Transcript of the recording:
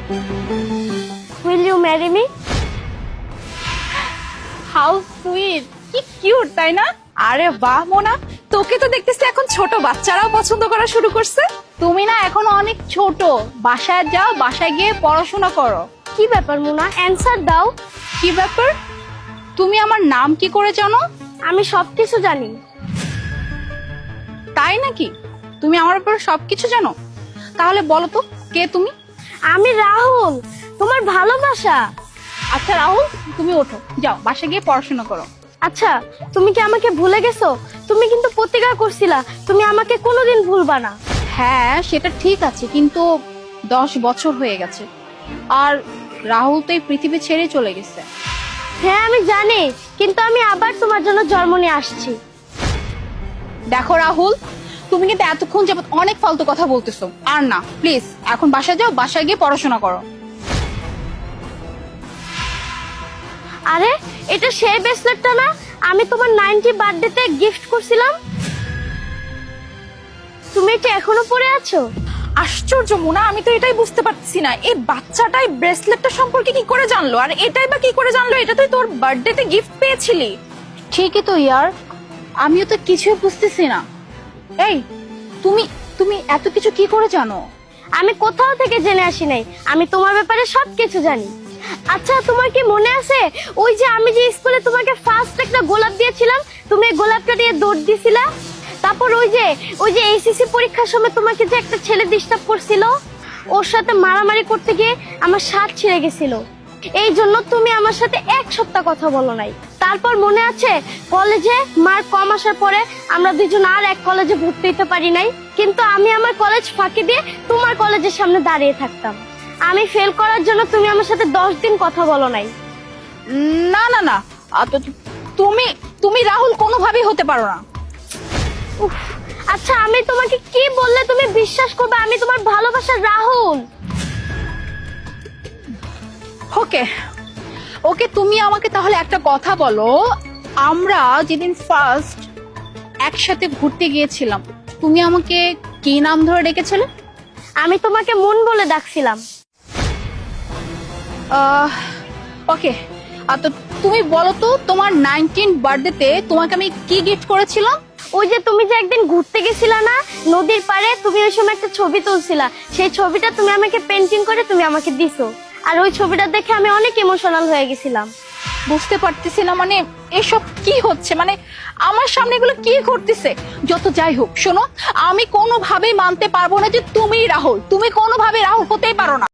Will you marry me? How sweet, কি cute তাই না? আরে বাহ মোনা, তোকে তো দেখতেছি এখন ছোট বাচ্চারাও পছন্দ করা শুরু করছে। তুমি না এখন অনেক ছোট, বাসায় যাও, বাসায় গিয়ে পড়াশোনা করো। কি ব্যাপার মোনা, অ্যানসার দাও। কি ব্যাপার? তুমি আমার নাম কি করে জানো? আমি সবকিছু জানি। তাই নাকি? তুমি আমার ব্যাপারে সবকিছু জানো? তাহলে বলো তো, কে তুমি? আমি রাহুল, তোমার ভালোবাসা। আচ্ছা রাহুল, তুমি ওঠো, যাও বাসায় গিয়ে পড়াশোনা করো। আচ্ছা, তুমি কি আমাকে ভুলে গেছো? তুমি কিন্তু প্রতিজ্ঞা করছিলা তুমি আমাকে কোনোদিন ভুলবা না। হ্যাঁ সেটা ঠিক আছে, কিন্তু 10 বছর হয়ে গেছে, আর রাহুল তো এই পৃথিবী ছেড়ে চলে গেছে। হ্যাঁ আমি জানি, কিন্তু আমি আবার তোমার জন্য জন্ম নিয়ে আসছি। দেখো রাহুল, তুমি কিন্তু এতক্ষণ যাবত অনেক ফালতু কথা বলতেছো, আর না প্লিজ এখন বাসায় যাও, বাসায় গিয়ে পড়াশোনা করো। আরে এটা সেই ব্রেসলেটটা না আমি তোমার 90 বার্থডেতে গিফট করছিলাম? তুমি এটা এখনো পরে আছো? আশ্চর্য মোনা, আমি তো এটাই বুঝতে পারছি না, এই বাচ্চাটাই ব্রেসলেটটা সম্পর্কে কি করে জানলো, আর এটাই বা কি করে জানলো এটা তুই তোর বার্থডেতে গিফট পেয়েছিলি। ঠিকই তো ইয়ার, আমিও তো কিছুই বুঝতেছি না। এই তুমি তুমি এত কিছু কি করে জানো? আমি কোথাও থেকে জেনে আসি নাই, আমি তোমার ব্যাপারে সবকিছু জানি। আচ্ছা তোমার কি মনে আছে ওই যে আমি যে স্কুলে তোমাকে ফার্স্ট একটা গোলাপ দিয়েছিলাম, তুমি এই গোলাপটা দিয়ে দৌড় দিছিলা? তারপর ওই যে এইচএসসি পরীক্ষার সময় তোমাকে যে একটা ছেলে ডিস্টার্ব করছিল, ওর সাথে মারামারি করতে গিয়ে আমার শার্ট ছিঁড়ে গেছিল, এই জন্য তুমি আমার সাথে 1 সপ্তাহ কথা বলো নাই। তারপর মনে আছে কলেজে মার্ক কম আসার পরে আমরা দুজন আর এক কলেজে ভর্তি হতে পারি নাই, কিন্তু আমি আমার কলেজ ফাঁকি দিয়ে তোমার কলেজের সামনে দাঁড়িয়ে থাকতাম। আমি ফেল করার জন্য তুমি আমার সাথে 10 দিন কথা বলো নাই। না না না, তুমি তুমি রাহুল কোনোভাবেই হতে পারো না। উফ, আচ্ছা আমি তোমাকে কি বললে তুমি বিশ্বাস করবে আমি তোমার ভালোবাসার রাহুল? ওকে ওকে, তুমি আমাকে তাহলে একটা কথা বলো, আমরা যেদিন ফার্স্ট একসাথে ঘুরতে গিয়েছিলাম তুমি আমাকে কি নাম ধরে ডেকেছিলে? আমি তোমাকে মন বলে ডাকছিলাম। ওকে, তো তুমি বলো তো তোমার 19 বার্থডেতে তোমাকে আমি কি গিফট করেছিলাম? ওই যে তুমি যে একদিন ঘুরতে গেছিলা না নদীর পাড়ে, তুমি ওই সময় একটা ছবি তুলছিলা, সেই ছবিটা তুমি আমাকে পেন্টিং করে তুমি আমাকে দিছো, আর ওই ছবিটা দেখে আমি অনেক ইমোশনাল হয়ে গেছিলাম। বুঝতে পারতেছি না, মানে এসব কি হচ্ছে, মানে আমার সামনে এগুলো কি ঘটতেছে? যত যাই হোক শোনো, আমি কোনোভাবেই মানতে পারবো না যে তুমি রাহুল, তুমি কোনোভাবে রাহুল হতেই পারো না।